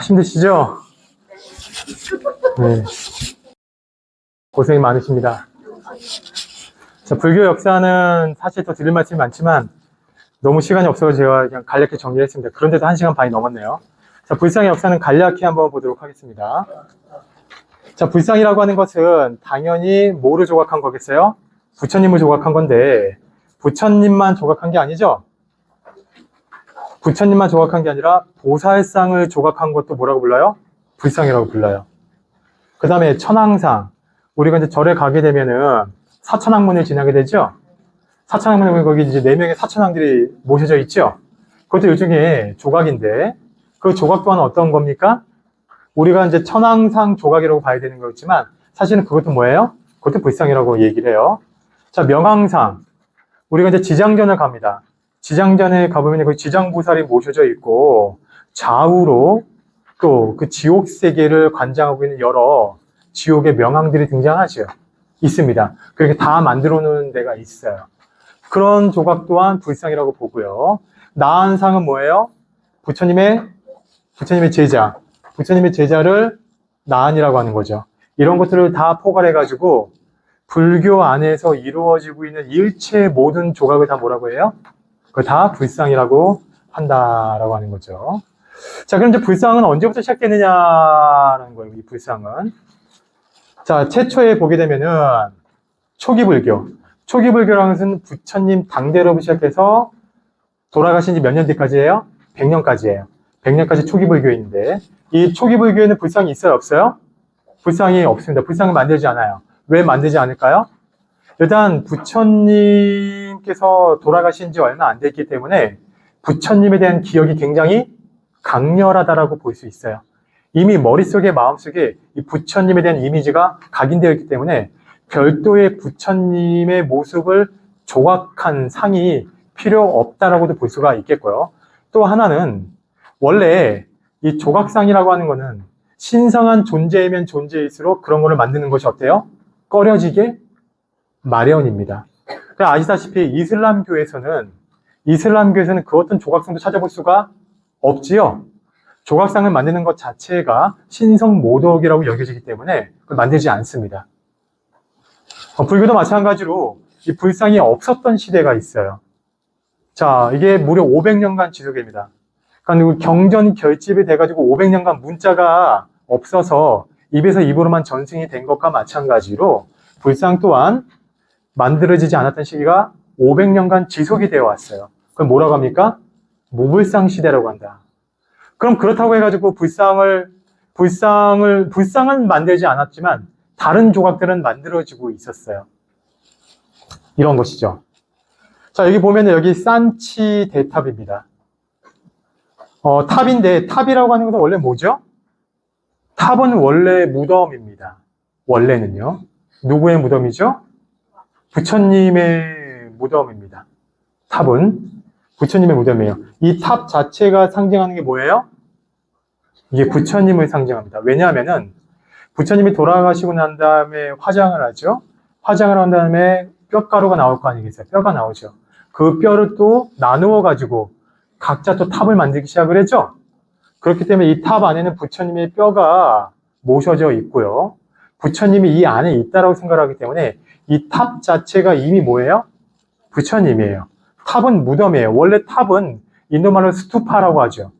힘드시죠? 네. 고생이 많으십니다. 자, 불교 역사는 사실 더 드릴 말씀이 많지만 너무 시간이 없어서 제가 그냥 간략히 정리했습니다. 그런데도 1시간 반이 넘었네요. 자, 불상의 역사는 간략히 한번 보도록 하겠습니다. 자, 불상이라고 하는 것은 당연히 뭐를 조각한 거겠어요? 부처님을 조각한 건데 부처님만 조각한 게 아니죠? 부처님만 조각한 게 아니라 보살상을 조각한 것도 뭐라고 불러요? 불상이라고 불러요. 그 다음에 천왕상. 우리가 이제 절에 가게 되면은 사천왕문을 지나게 되죠? 사천왕문에 거기 이제 4명의 사천왕들이 모셔져 있죠? 그것도 일종의 조각인데, 그 조각 또한 어떤 겁니까? 우리가 이제 천왕상 조각이라고 봐야 되는 거였지만, 사실은 그것도 뭐예요? 그것도 불상이라고 얘기를 해요. 자, 명왕상. 우리가 이제 지장전을 갑니다. 지장전에 가보면 그 지장보살이 모셔져 있고, 좌우로 또 그 지옥 세계를 관장하고 있는 여러 지옥의 명왕들이 등장하죠. 있습니다. 그렇게 다 만들어 놓은 데가 있어요. 그런 조각 또한 불상이라고 보고요. 나한상은 뭐예요? 부처님의 제자. 부처님의 제자를 나한이라고 하는 거죠. 이런 것들을 다 포괄해가지고 불교 안에서 이루어지고 있는 일체 모든 조각을 다 뭐라고 해요? 그걸 다 불상이라고 한다라고 하는 거죠. 자, 그럼 이제 불상은 언제부터 시작되느냐라는 거예요, 이 불상은. 자, 최초에 보게 되면은 초기 불교. 초기 불교라는 것은 부처님 당대로부터 시작해서 돌아가신 지 몇 년 뒤까지예요? 100년까지예요. 100년까지 초기 불교인데 이 초기 불교에는 불상이 있어요, 없어요? 불상이 없습니다. 불상을 만들지 않아요. 왜 만들지 않을까요? 일단 부처님께서 돌아가신 지 얼마 안 됐기 때문에 부처님에 대한 기억이 굉장히 강렬하다라고 볼 수 있어요. 이미 머릿속에 마음속에 이 부처님에 대한 이미지가 각인되어 있기 때문에 별도의 부처님의 모습을 조각한 상이 필요 없다라고도 볼 수가 있겠고요. 또 하나는 원래 이 조각상이라고 하는 거는 신성한 존재이면 존재일수록 그런 거를 만드는 것이 어때요? 꺼려지게 마련입니다. 아시다시피 이슬람교에서는 그 어떤 조각상도 찾아볼 수가 없지요. 조각상을 만드는 것 자체가 신성모독이라고 여겨지기 때문에 그걸 만들지 않습니다. 불교도 마찬가지로 이 불상이 없었던 시대가 있어요. 자, 이게 무려 500년간 지속됩니다. 그러니까 경전 결집이 돼가지고 500년간 문자가 없어서 입에서 입으로만 전승이 된 것과 마찬가지로 불상 또한 만들어지지 않았던 시기가 500년간 지속이 되어 왔어요. 그럼 뭐라고 합니까? 무불상 시대라고 한다. 그럼 그렇다고 해가지고 불상은 만들지 않았지만 다른 조각들은 만들어지고 있었어요. 이런 것이죠. 자, 여기 보면 여기 산치 대탑입니다. 탑인데 탑이라고 하는 것은 원래 뭐죠? 탑은 원래 무덤입니다. 원래는요. 누구의 무덤이죠? 부처님의 무덤입니다. 탑은 부처님의 무덤이에요. 이 탑 자체가 상징하는 게 뭐예요? 이게 부처님을 상징합니다. 왜냐하면은 부처님이 돌아가시고 난 다음에 화장을 하죠. 화장을 한 다음에 뼈가루가 나올 거 아니겠어요? 뼈가 나오죠. 그 뼈를 또 나누어 가지고 각자 또 탑을 만들기 시작을 했죠. 그렇기 때문에 이 탑 안에는 부처님의 뼈가 모셔져 있고요. 부처님이 이 안에 있다라고 생각하기 때문에 이 탑 자체가 이미 뭐예요? 부처님이에요. 탑은 무덤이에요. 원래 탑은 인도말로 스투파라고 하죠.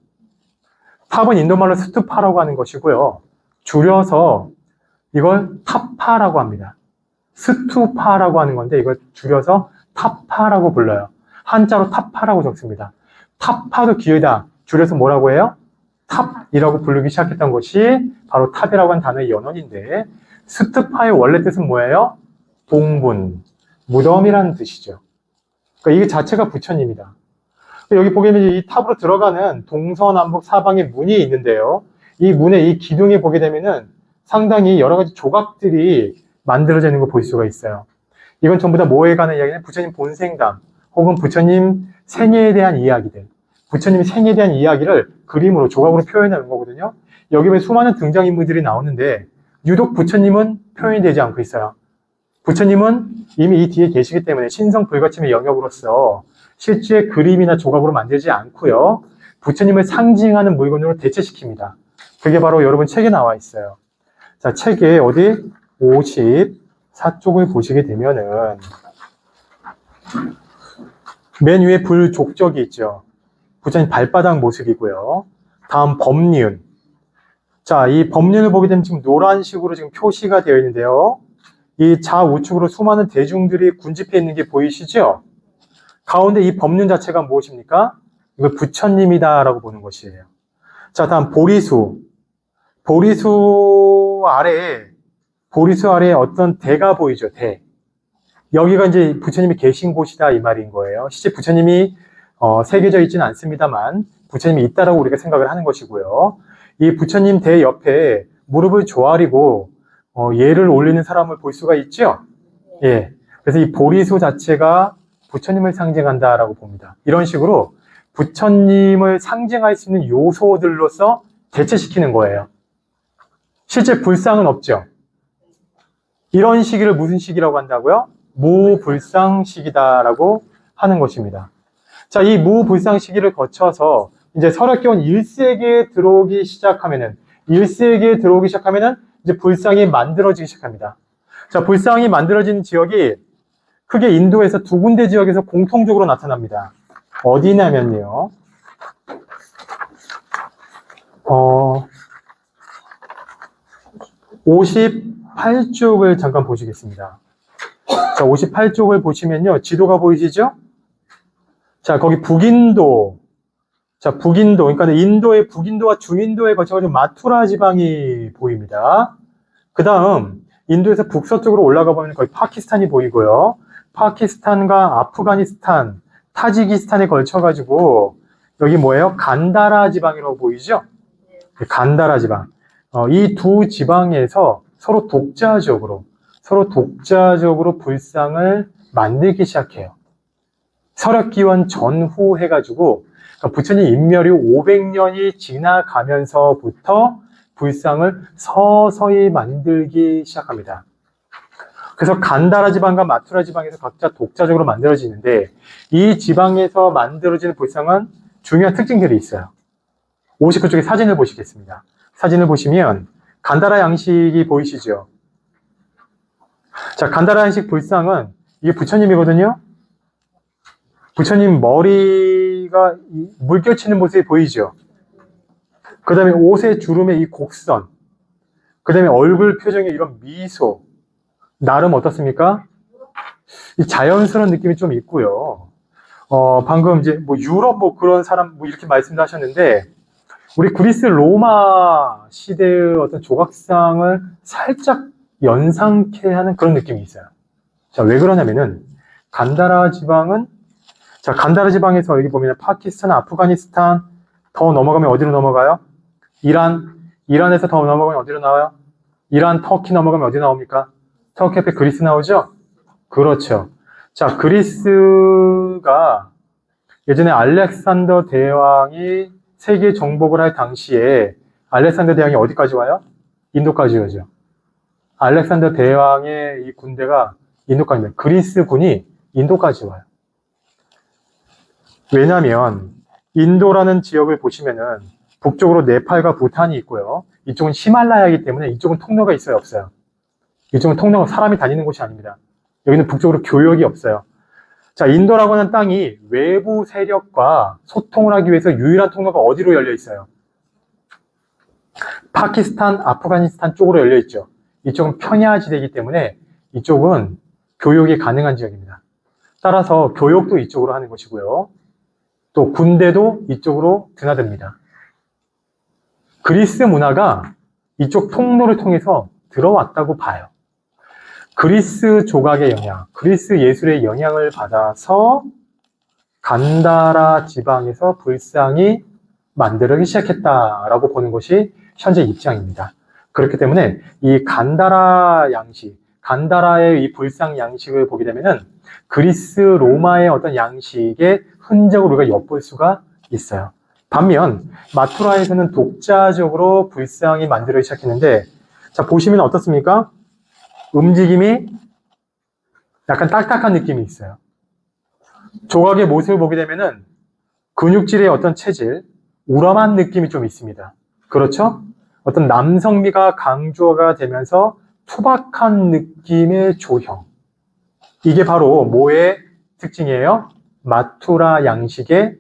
탑은 인도말로 스투파라고 하는 것이고요. 줄여서 이걸 탑파라고 합니다. 스투파라고 하는 건데 이걸 줄여서 탑파라고 불러요. 한자로 탑파라고 적습니다. 탑파도 기회다. 줄여서 뭐라고 해요? 탑이라고 부르기 시작했던 것이 바로 탑이라고 하는 단어의 연원인데 스투파의 원래 뜻은 뭐예요? 동분, 무덤이라는 뜻이죠. 그러니까 이게 자체가 부처님이다. 여기 보게 되면 이 탑으로 들어가는 동서남북 사방에 문이 있는데요. 이 문의 이 기둥에 보게 되면은 상당히 여러 가지 조각들이 만들어져 있는 걸 볼 수가 있어요. 이건 전부 다 뭐에 관한 이야기는 부처님 본생담 혹은 부처님 생애에 대한 이야기들, 부처님 생애에 대한 이야기를 그림으로 조각으로 표현하는 거거든요. 여기 왜 수많은 등장인물들이 나오는데 유독 부처님은 표현이 되지 않고 있어요. 부처님은 이미 이 뒤에 계시기 때문에 신성 불가침의 영역으로서 실제 그림이나 조각으로 만들지 않고요. 부처님을 상징하는 물건으로 대체시킵니다. 그게 바로 여러분 책에 나와 있어요. 자, 책에 어디 54쪽을 보시게 되면은 맨 위에 불족적이 있죠. 부처님 발바닥 모습이고요. 다음 법륜. 자, 이 법륜을 보게 되면 지금 노란식으로 지금 표시가 되어 있는데요. 이 좌우측으로 수많은 대중들이 군집해 있는 게 보이시죠? 가운데 이 법륜 자체가 무엇입니까? 이걸 부처님이다라고 보는 것이에요. 자, 다음 보리수. 보리수 아래에 어떤 대가 보이죠? 대. 여기가 이제 부처님이 계신 곳이다 이 말인 거예요. 실제 부처님이 새겨져 있지는 않습니다만 부처님이 있다라고 우리가 생각을 하는 것이고요. 이 부처님 대 옆에 무릎을 조아리고 예를 올리는 사람을 볼 수가 있죠? 예. 그래서 이 보리수 자체가 부처님을 상징한다라고 봅니다. 이런 식으로 부처님을 상징할 수 있는 요소들로서 대체시키는 거예요. 실제 불상은 없죠. 이런 시기를 무슨 시기라고 한다고요? 무불상 시기다라고 하는 것입니다. 자, 이 무불상 시기를 거쳐서 이제 설학기원 1세기에 들어오기 시작하면은 이제 불상이 만들어지기 시작합니다. 자, 불상이 만들어지는 지역이 크게 인도에서 두 군데 지역에서 공통적으로 나타납니다. 어디냐면요. 58쪽을 잠깐 보시겠습니다. 자, 58쪽을 보시면요. 지도가 보이시죠? 자, 거기 북인도. 자, 북인도. 그러니까 인도의 북인도와 중인도에 거쳐가지고 마투라 지방이 보입니다. 그 다음, 인도에서 북서쪽으로 올라가 보면 거의 파키스탄이 보이고요. 파키스탄과 아프가니스탄, 타지키스탄에 걸쳐가지고, 여기 뭐예요? 간다라 지방이라고 보이죠? 간다라 지방. 이 두 지방에서 서로 독자적으로 불상을 만들기 시작해요. 설학기원 전후 해가지고 그러니까 부처님 인멸이 500년이 지나가면서부터 불상을 서서히 만들기 시작합니다. 그래서 간다라 지방과 마투라 지방에서 각자 독자적으로 만들어지는데 이 지방에서 만들어지는 불상은 중요한 특징들이 있어요. 59쪽에 사진을 보시겠습니다. 사진을 보시면 간다라 양식이 보이시죠? 자, 간다라 양식 불상은 이게 부처님이거든요. 부처님 머리가 물결치는 모습이 보이죠? 그 다음에 옷의 주름의 이 곡선, 그 다음에 얼굴 표정의 이런 미소, 나름 어떻습니까? 이 자연스러운 느낌이 좀 있고요. 방금 이제 뭐 유럽 뭐 그런 사람 뭐 이렇게 말씀도 하셨는데, 우리 그리스 로마 시대의 어떤 조각상을 살짝 연상케 하는 그런 느낌이 있어요. 자, 왜 그러냐면은, 간다라 지방에서 여기 보면 파키스탄, 아프가니스탄, 더 넘어가면 어디로 넘어가요? 이란에서 더 넘어가면 어디로 나와요? 이란, 터키 넘어가면 어디 나옵니까? 터키 옆에 그리스 나오죠? 그렇죠. 자, 그리스가 예전에 알렉산더 대왕이 세계 정복을 할 당시에 알렉산더 대왕이 어디까지 와요? 인도까지 오죠. 알렉산더 대왕의 이 군대가 인도까지 와요. 그리스군이 인도까지 와요. 왜냐하면 인도라는 지역을 보시면은 북쪽으로 네팔과 부탄이 있고요. 이쪽은 히말라야이기 때문에 이쪽은 통로가 있어요, 없어요? 이쪽은 통로가 사람이 다니는 곳이 아닙니다. 여기는 북쪽으로 교역이 없어요. 자, 인도라고 하는 땅이 외부 세력과 소통을 하기 위해서 유일한 통로가 어디로 열려 있어요? 파키스탄, 아프가니스탄 쪽으로 열려 있죠. 이쪽은 평야지대이기 때문에 이쪽은 교역이 가능한 지역입니다. 따라서 교역도 이쪽으로 하는 것이고요. 또 군대도 이쪽으로 드나듭니다. 그리스 문화가 이쪽 통로를 통해서 들어왔다고 봐요. 그리스 조각의 영향, 그리스 예술의 영향을 받아서 간다라 지방에서 불상이 만들어지기 시작했다라고 보는 것이 현재 입장입니다. 그렇기 때문에 이 간다라 양식, 간다라의 이 불상 양식을 보게 되면은 그리스 로마의 어떤 양식의 흔적을 우리가 엿볼 수가 있어요. 반면 마투라에서는 독자적으로 불상이 만들어지기 시작했는데, 자, 보시면 어떻습니까? 움직임이 약간 딱딱한 느낌이 있어요. 조각의 모습을 보게 되면은 근육질의 어떤 체질, 우람한 느낌이 좀 있습니다. 그렇죠? 어떤 남성미가 강조가 되면서 투박한 느낌의 조형. 이게 바로 뭐의 특징이에요? 마투라 양식의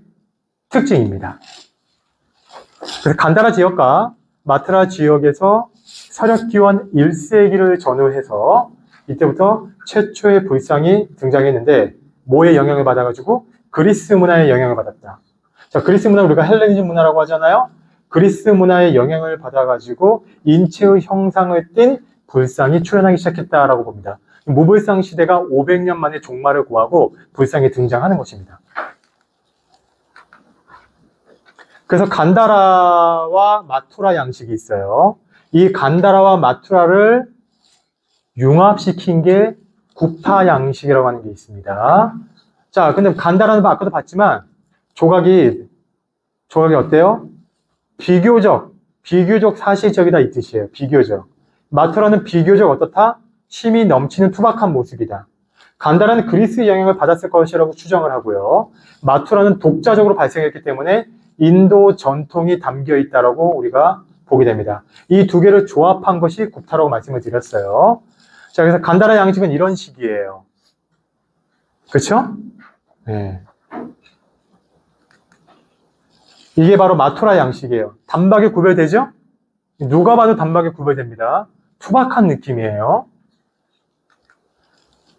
특징입니다. 그래서 간다라 지역과 마투라 지역에서 서력기원 1세기를 전후해서 이때부터 최초의 불상이 등장했는데 뭐의 영향을 받아가지고 그리스 문화의 영향을 받았다. 자, 그리스 문화 우리가 헬레니즘 문화라고 하잖아요. 그리스 문화의 영향을 받아가지고 인체의 형상을 띤 불상이 출현하기 시작했다라고 봅니다. 무불상 시대가 500년 만에 종말을 구하고 불상이 등장하는 것입니다. 그래서 간다라와 마투라 양식이 있어요. 이 간다라와 마투라를 융합시킨 게 굽타 양식이라고 하는 게 있습니다. 자, 근데 간다라는 아까도 봤지만 조각이 어때요? 비교적 사실적이다 이 뜻이에요. 비교적. 마투라는 비교적 어떻다? 힘이 넘치는 투박한 모습이다. 간다라는 그리스의 영향을 받았을 것이라고 추정을 하고요. 마투라는 독자적으로 발생했기 때문에 인도 전통이 담겨 있다라고 우리가 보게 됩니다. 이 두 개를 조합한 것이 굽타라고 말씀을 드렸어요. 자, 그래서 간다라 양식은 이런 식이에요. 그렇죠? 네. 이게 바로 마투라 양식이에요. 단박에 구별되죠? 누가 봐도 단박에 구별됩니다. 투박한 느낌이에요.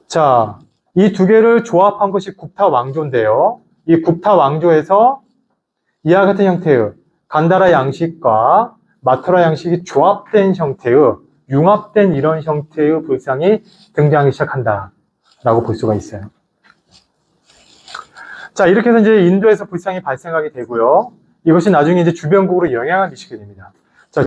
자, 이 두 개를 조합한 것이 굽타 왕조인데요. 이 굽타 왕조에서 이와 같은 형태의 간다라 양식과 마투라 양식이 조합된 형태의, 융합된 이런 형태의 불상이 등장하기 시작한다라고 볼 수가 있어요. 자, 이렇게 해서 이제 인도에서 불상이 발생하게 되고요. 이것이 나중에 이제 주변국으로 영향을 미치게 됩니다.